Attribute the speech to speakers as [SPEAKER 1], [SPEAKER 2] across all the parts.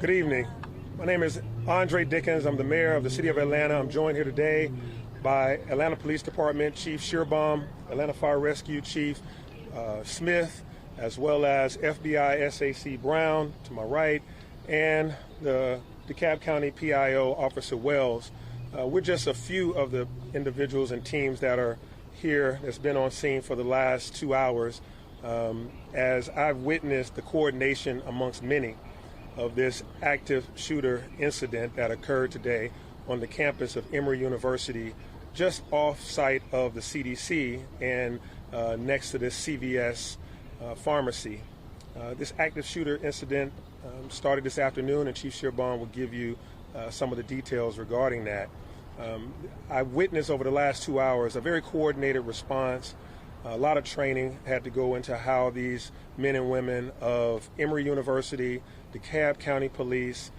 [SPEAKER 1] Good evening. My name is Andre Dickens. I'm the mayor of the city of Atlanta. I'm joined here today by Atlanta Police Department Chief Shearbaum, Atlanta Fire Rescue Chief Smith, as well as FBI SAC Brown to my right, and the DeKalb County PIO Officer Wells. We're just a few of the individuals and teams that are here that's been on scene for the last 2 hours as I've witnessed the coordination amongst many of this active shooter incident that occurred today on the campus of Emory University, just off-site of the CDC and next to this CVS pharmacy. This active shooter incident started this afternoon, and Chief Shearbaum will give you some of the details regarding that. I witnessed over the last 2 hours a very coordinated response. A lot of training had to go into how these men and women of Emory University, DeKalb County Police,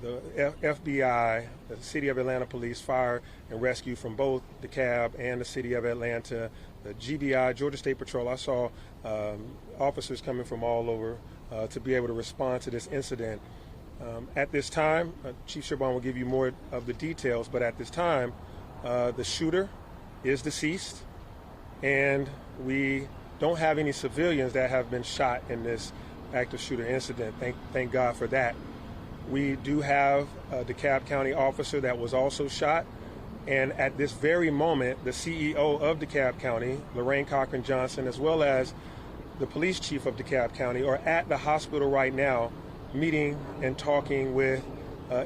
[SPEAKER 1] the FBI, the City of Atlanta Police, Fire and Rescue from both DeKalb and the City of Atlanta, the GBI, Georgia State Patrol. I saw officers coming from all over to be able to respond to this incident. At this time, Chief Shearbaum will give you more of the details, but at this time, the shooter is deceased, and we don't have any civilians that have been shot in this active shooter incident. Thank God for that. We do have a DeKalb County officer that was also shot, and at this very moment, the CEO of DeKalb County, Lorraine Cochran Johnson, as well as the police chief of DeKalb County, are at the hospital right now meeting and talking with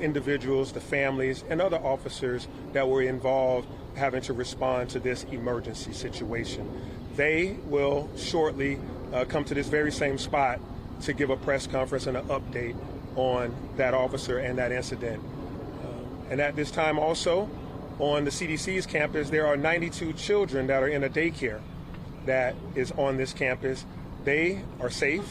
[SPEAKER 1] individuals, the families, and other officers that were involved having to respond to this emergency situation. They will shortly come to this very same spot to give a press conference and an update on that officer and that incident. And at this time also, on the CDC's campus, there are 92 children that are in a daycare that is on this campus. They are safe,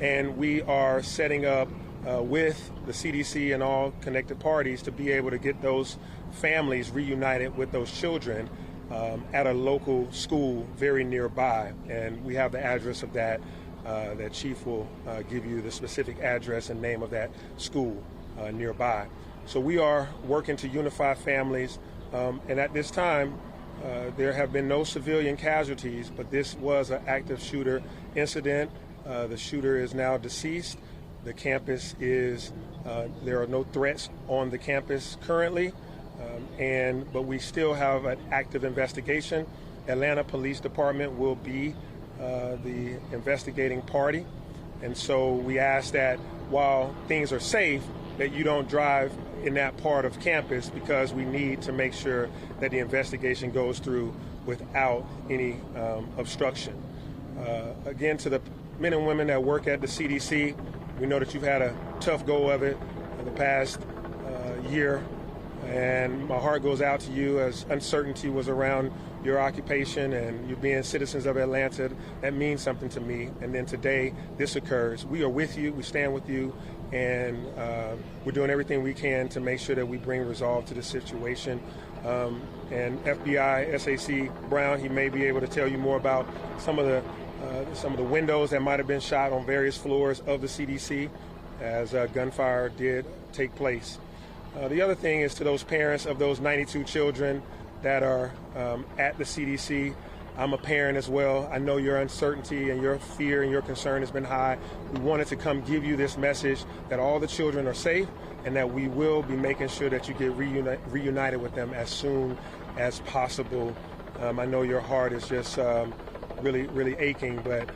[SPEAKER 1] and we are setting up with the CDC and all connected parties to be able to get those families reunited with those children at a local school very nearby. And we have the address of that. That Chief will give you the specific address and name of that school nearby. So we are working to unify families, and at this time, there have been no civilian casualties, but this was an active shooter incident. The shooter is now deceased. The campus is, there are no threats on the campus currently, but we still have an active investigation. Atlanta Police Department will be the investigating party, and so we ask that while things are safe, that you don't drive in that part of campus, because we need to make sure that the investigation goes through without any obstruction. Again, to the men and women that work at the CDC, we know that you've had a tough go of it in the past year, and my heart goes out to you as uncertainty was around your occupation and you being citizens of Atlanta. That means something to me. And then today, this occurs. We are with you, we stand with you, and we're doing everything we can to make sure that we bring resolve to the situation. And FBI SAC Brown, he may be able to tell you more about some of the windows that might have been shot on various floors of the CDC as gunfire did take place. The other thing is, to those parents of those 92 children that are at the CDC, I'm a parent as well. I know your uncertainty and your fear and your concern has been high. We wanted to come give you this message that all the children are safe, and that we will be making sure that you get reunited with them as soon as possible. I know your heart is just really, really aching, but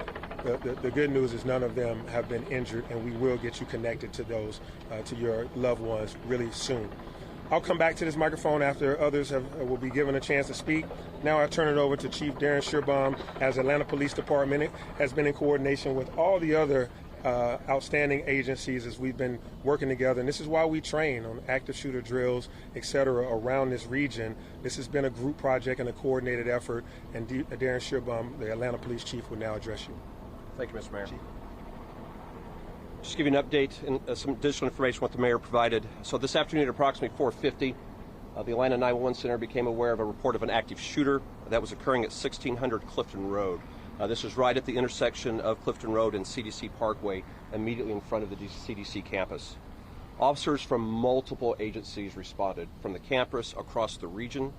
[SPEAKER 1] the good news is none of them have been injured, and we will get you connected to those, to your loved ones really soon. I'll come back to this microphone after others will be given a chance to speak. Now I turn it over to Chief Darren Shearbaum, as Atlanta Police Department has been in coordination with all the other outstanding agencies as we've been working together. And this is why we train on active shooter drills, et cetera, around this region. This has been a group project and a coordinated effort. And Darren Shearbaum, the Atlanta Police Chief, will now address you.
[SPEAKER 2] Thank you, Mr. Mayor. Chief. Just give you an update and some additional information what the mayor provided. So this afternoon at approximately 4:50, the Atlanta 911 Center became aware of a report of an active shooter that was occurring at 1600 Clifton Road. This is right at the intersection of Clifton Road and CDC Parkway, immediately in front of the CDC campus. Officers from multiple agencies responded, from the campus, across the region,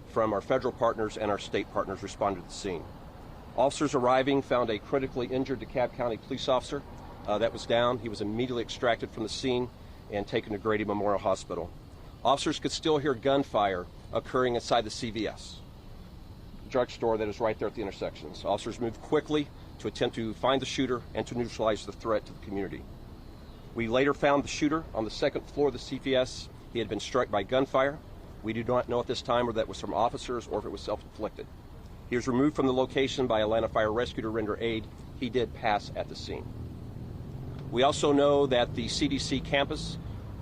[SPEAKER 2] from our federal partners and our state partners responded to the scene. Officers arriving found a critically injured DeKalb County police officer that was down. He was immediately extracted from the scene and taken to Grady Memorial Hospital. Officers could still hear gunfire occurring inside the CVS drugstore that is right there at the intersections. Officers moved quickly to attempt to find the shooter and to neutralize the threat to the community. We later found the shooter on the second floor of the CVS. He had been struck by gunfire. We do not know at this time whether that was from officers or if it was self-inflicted. He was removed from the location by Atlanta Fire Rescue to render aid. He did pass at the scene. We also know that the CDC campus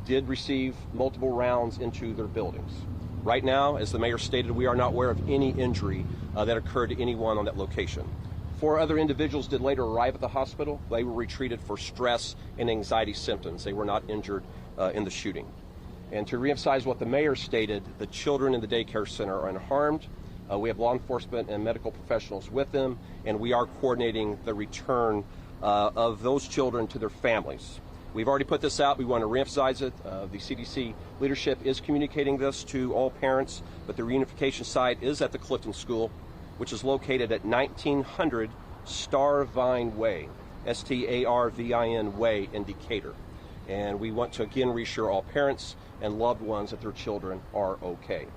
[SPEAKER 2] did receive multiple rounds into their buildings. Right now, as the mayor stated, we are not aware of any injury that occurred to anyone on that location. 4 other individuals did later arrive at the hospital. They were retreated for stress and anxiety symptoms. They were not injured in the shooting. And to reemphasize what the mayor stated, the children in the daycare center are unharmed. We have law enforcement and medical professionals with them, and we are coordinating the return of those children to their families. We've already put this out. We want to reemphasize it. The CDC leadership is communicating this to all parents, but the reunification site is at the Clifton School, which is located at 1900 Starvine Way, Starvin Way in Decatur. And we want to again reassure all parents and loved ones that their children are okay.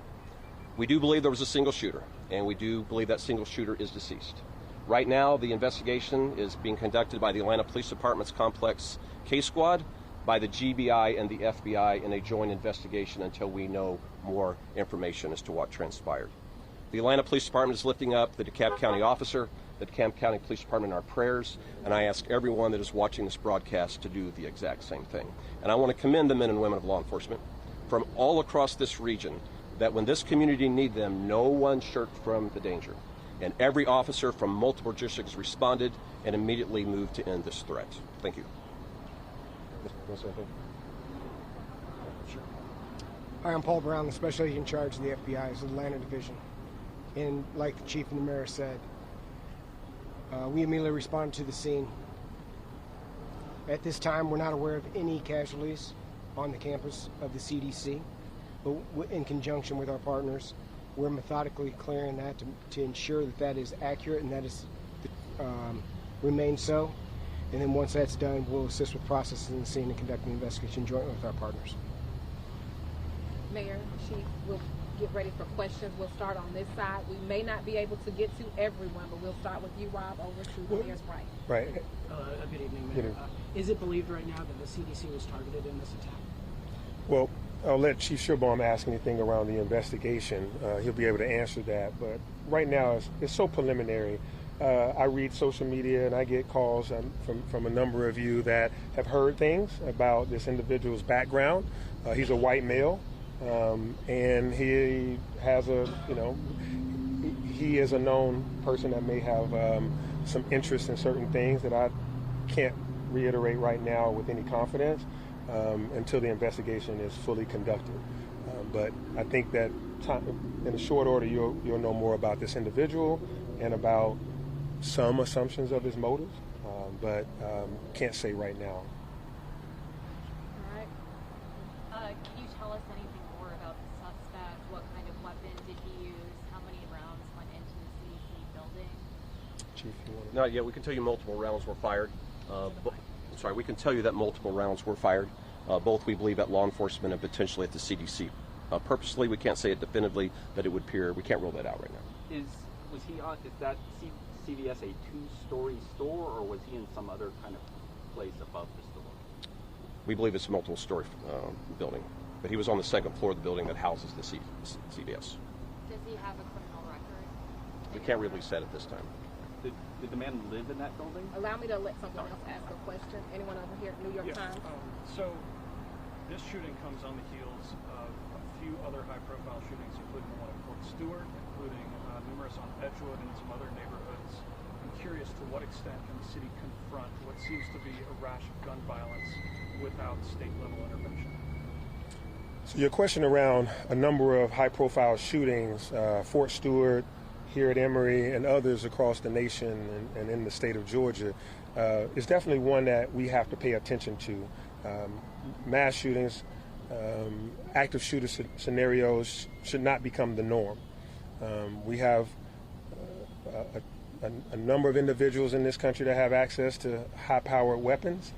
[SPEAKER 2] We do believe there was a single shooter, and we do believe that single shooter is deceased. Right now, the investigation is being conducted by the Atlanta Police Department's Complex Case Squad, by the GBI and the FBI in a joint investigation until we know more information as to what transpired. The Atlanta Police Department is lifting up the DeKalb County officer, the DeKalb County Police Department in our prayers, and I ask everyone that is watching this broadcast to do the exact same thing. And I want to commend the men and women of law enforcement from all across this region that when this community needed them, no one shirked from the danger. And every officer from multiple districts responded and immediately moved to end this threat. Thank you.
[SPEAKER 3] Sure. Hi, I'm Paul Brown, the Special Agent in charge of the FBI's Atlanta Division. And like the Chief and the Mayor said, we immediately responded to the scene. At this time, we're not aware of any casualties on the campus of the CDC, but in conjunction with our partners, we're methodically clearing that to ensure that that is accurate and that is remains so. And then once that's done, we'll assist with processing the scene and conducting the investigation jointly with our partners.
[SPEAKER 4] Mayor, Chief, we'll get ready for questions. We'll start on this side. We may not be able to get to everyone, but we'll start with you, Rob, over to the mayor's right.
[SPEAKER 1] Right.
[SPEAKER 5] Good evening, Mayor. Is it believed right now that the CDC was targeted in this attack?
[SPEAKER 1] Well, I'll let Chief Shearbaum ask anything around the investigation. He'll be able to answer that. But right now, it's so preliminary. I read social media and I get calls from a number of you that have heard things about this individual's background. He's a white male, and he has he is a known person that may have some interest in certain things that I can't reiterate right now with any confidence until the investigation is fully conducted. But I think that in a short order, you'll know more about this individual and about some assumptions of his motives, but can't say right now.
[SPEAKER 4] All right.
[SPEAKER 6] Can you tell us anything more about the suspect? What kind of weapon did he use? How many rounds went into the CDC building?
[SPEAKER 1] Chief, you want to...
[SPEAKER 2] Not yet. We can tell you multiple rounds were fired. We can tell you that multiple rounds were fired, both we believe at law enforcement and potentially at the CDC. Purposely, we can't say it definitively, but it would appear we can't rule that out right now.
[SPEAKER 7] Is that CVS a two-story store, or was he in some other kind of place above the store?
[SPEAKER 2] We believe it's a multiple-story building, but he was on the second floor of the building that houses the CVS.
[SPEAKER 6] Does he have a criminal record?
[SPEAKER 2] We can't release that at this time.
[SPEAKER 7] Did the man live in that building?
[SPEAKER 4] Allow me to let someone else ask a question. Anyone over here at New York Times?
[SPEAKER 8] So this shooting comes on the heels of a few other high-profile shootings, including the one at Fort Stewart, including numerous on Edgewood and some other neighborhoods. I'm curious to what extent can the city confront what seems to be a rash of gun violence without state-level intervention?
[SPEAKER 1] So your question around a number of high-profile shootings, Fort Stewart, here at Emory, and others across the nation and in the state of Georgia, is definitely one that we have to pay attention to. mass shootings, active shooter scenarios should not become the norm. We have a number of individuals in this country that have access to high-powered weapons,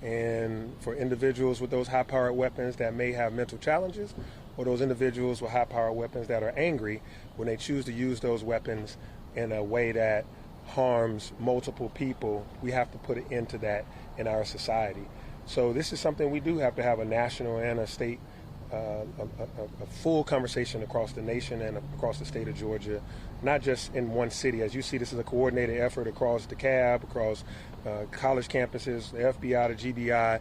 [SPEAKER 1] and for individuals with those high-powered weapons that may have mental challenges, or those individuals with high-powered weapons that are angry, when they choose to use those weapons in a way that harms multiple people, we have to put an end to that in our society. So this is something we do have to have a national and a state, a full conversation across the nation and across the state of Georgia, not just in one city. As you see, this is a coordinated effort across DeKalb, across college campuses, the FBI, the GBI.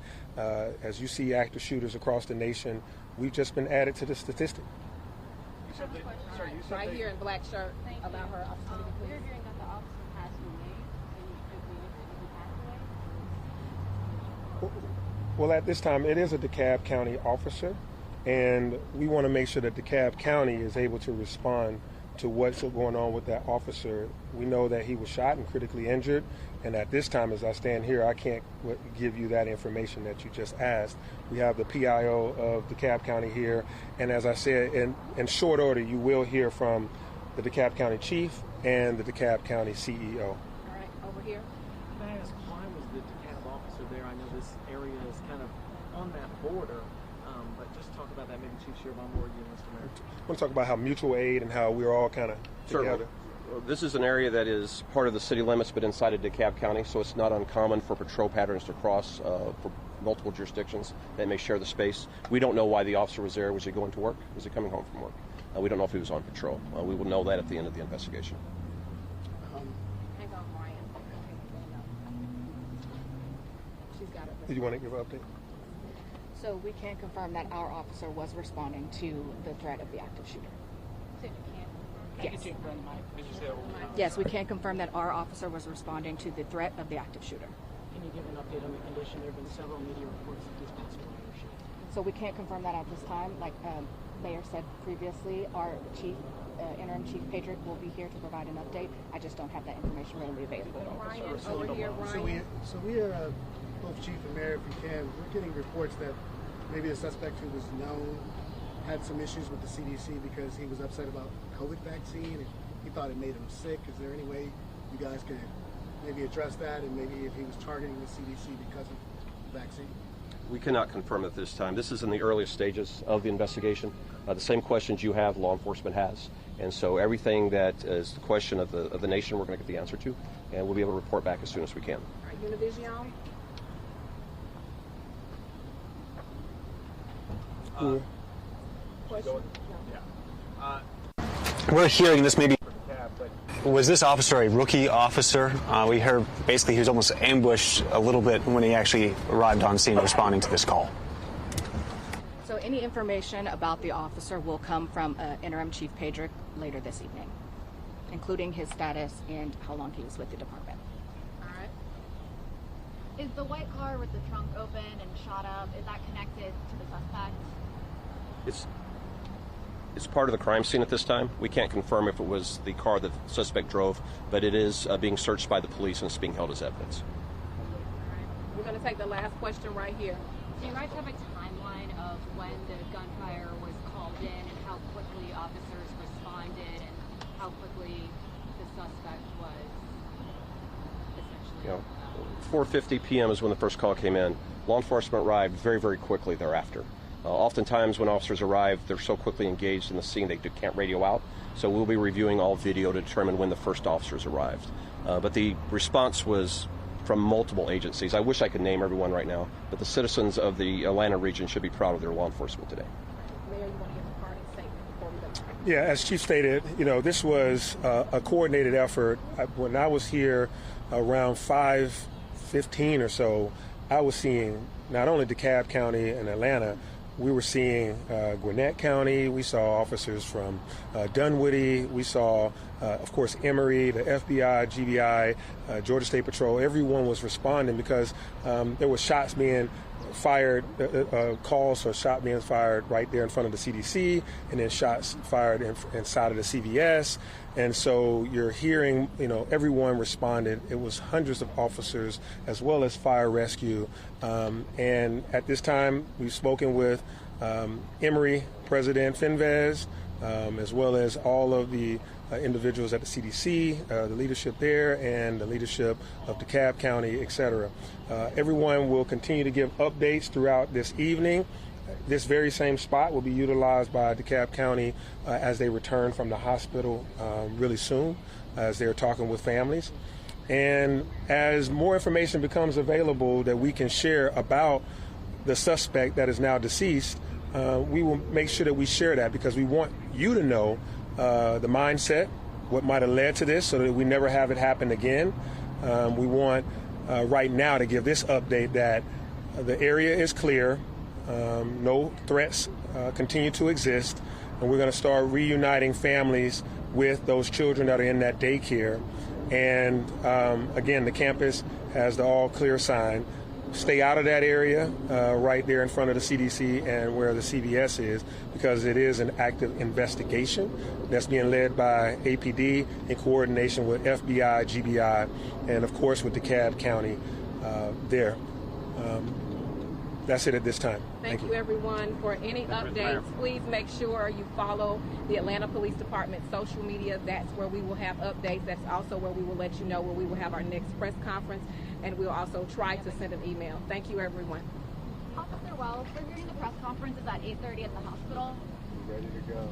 [SPEAKER 1] As you see active shooters across the nation, we've just been added to the statistic.
[SPEAKER 8] You said
[SPEAKER 4] Right here in black shirt. Allow her opportunity,
[SPEAKER 6] We're
[SPEAKER 4] please.
[SPEAKER 6] hearing that the officer passed away. Did he pass away?
[SPEAKER 1] Well, at this time, it is a DeKalb County officer, and we want to make sure that DeKalb County is able to respond to what's going on with that officer. We know that he was shot and critically injured, and at this time, as I stand here, I can't give you that information that you just asked. We have the PIO of DeKalb County here, and as I said, in short order, you will hear from the DeKalb County Chief and the DeKalb County CEO.
[SPEAKER 4] All right, over here.
[SPEAKER 5] Can I ask, why was the DeKalb officer there? I know this area is kind of on that border, but just talk about that, maybe Chief Shearbom or you, Mr. Mayor.
[SPEAKER 1] I want to talk about how mutual aid and how we're all kind of together.
[SPEAKER 2] This is an area that is part of the city limits, but inside of DeKalb County, so it's not uncommon for patrol patterns to cross for multiple jurisdictions that may share the space. We don't know why the officer was there. Was he going to work? Was he coming home from work? We don't know if he was on patrol. We will know that at the end of the investigation.
[SPEAKER 4] Hang on, Ryan. She's got it.
[SPEAKER 1] Do you want to give an update?
[SPEAKER 9] So we can confirm that our officer was responding to the threat of the active shooter.
[SPEAKER 6] So you can't.
[SPEAKER 9] Yes. Yes, we can confirm that our officer was responding to the threat of the active shooter.
[SPEAKER 5] Can you give an update on the condition? There have been several media reports that he's possible leadership.
[SPEAKER 9] So we can't confirm that at this time. Like Mayor said previously, our chief, interim chief Pedrick, will be here to provide an update. I just don't have that information readily available.
[SPEAKER 4] Ryan, over here, Ryan.
[SPEAKER 10] So we are, both chief and mayor, if we can, we're getting reports that maybe the suspect who was known had some issues with the CDC because he was upset about COVID vaccine and he thought it made him sick. Is there any way you guys could maybe address that, and maybe if he was targeting the CDC because of the vaccine?
[SPEAKER 2] We cannot confirm at this time. This is in the earliest stages of the investigation. The same questions you have, law enforcement has. And so everything that is the question of the nation, we're going to get the answer to, and we'll be able to report back as soon as we can.
[SPEAKER 4] All right, Univision. Question?
[SPEAKER 11] We're hearing this maybe. Was this officer a rookie officer? We heard basically he was almost ambushed a little bit when he actually arrived on scene responding to this call.
[SPEAKER 9] So any information about the officer will come from interim chief Pedrick later this evening, including his status and how long he was with the department.
[SPEAKER 4] All right.
[SPEAKER 6] Is the white car with the trunk open and shot up, is that connected to the suspect?
[SPEAKER 2] It's part of the crime scene at this time. We can't confirm if it was the car that the suspect drove, but it is being searched by the police and it's being held as evidence.
[SPEAKER 4] All right. We're going to take the last question right here.
[SPEAKER 6] Do you guys have a timeline of when the gunfire was called in and how quickly officers responded and how quickly the suspect was essentially?
[SPEAKER 2] 4:50 p.m. is when the first call came in. Law enforcement arrived very, very quickly thereafter. Oftentimes when officers arrive, they're so quickly engaged in the scene they can't radio out. So we'll be reviewing all video to determine when the first officers arrived. But the response was from multiple agencies. I wish I could name everyone right now, but the citizens of the Atlanta region should be proud of their law enforcement today.
[SPEAKER 4] Mayor, you want to give a parting statement before we go?
[SPEAKER 1] Yeah, as Chief stated, this was a coordinated effort. When I was here around 5:15 or so, I was seeing not only DeKalb County and Atlanta, we were seeing Gwinnett County. We saw officers from Dunwoody. We saw, of course, Emory, the FBI, GBI, Georgia State Patrol. Everyone was responding because there were shots being fired calls for shot being fired right there in front of the CDC, and then shots fired inside of the CVS. And so you're hearing, everyone responded. It was hundreds of officers as well as fire rescue. And at this time, we've spoken with Emory President Finvez, as well as all of the individuals at the CDC, the leadership there, and the leadership of DeKalb County, et cetera. Everyone will continue to give updates throughout this evening. This very same spot will be utilized by DeKalb County as they return from the hospital really soon, as they're talking with families. And as more information becomes available that we can share about the suspect that is now deceased, we will make sure that we share that, because we want you to know the mindset, what might have led to this, so that we never have it happen again. We want right now to give this update that the area is clear, no threats continue to exist, and we're going to start reuniting families with those children that are in that daycare. And again, the campus has the all clear sign. Stay out of that area right there in front of the CDC and where the CVS is, because it is an active investigation that's being led by APD in coordination with FBI, GBI, and of course with DeKalb County there. That's it at this time.
[SPEAKER 4] Thank you, everyone. For any updates, please make sure you follow the Atlanta Police Department social media. That's where we will have updates. That's also where we will let you know where we will have our next press conference, and we'll also try to send an email. Thank you, everyone.
[SPEAKER 6] Officer Wells, we're hearing the press conference is at 8:30 at the hospital.
[SPEAKER 7] Ready to go.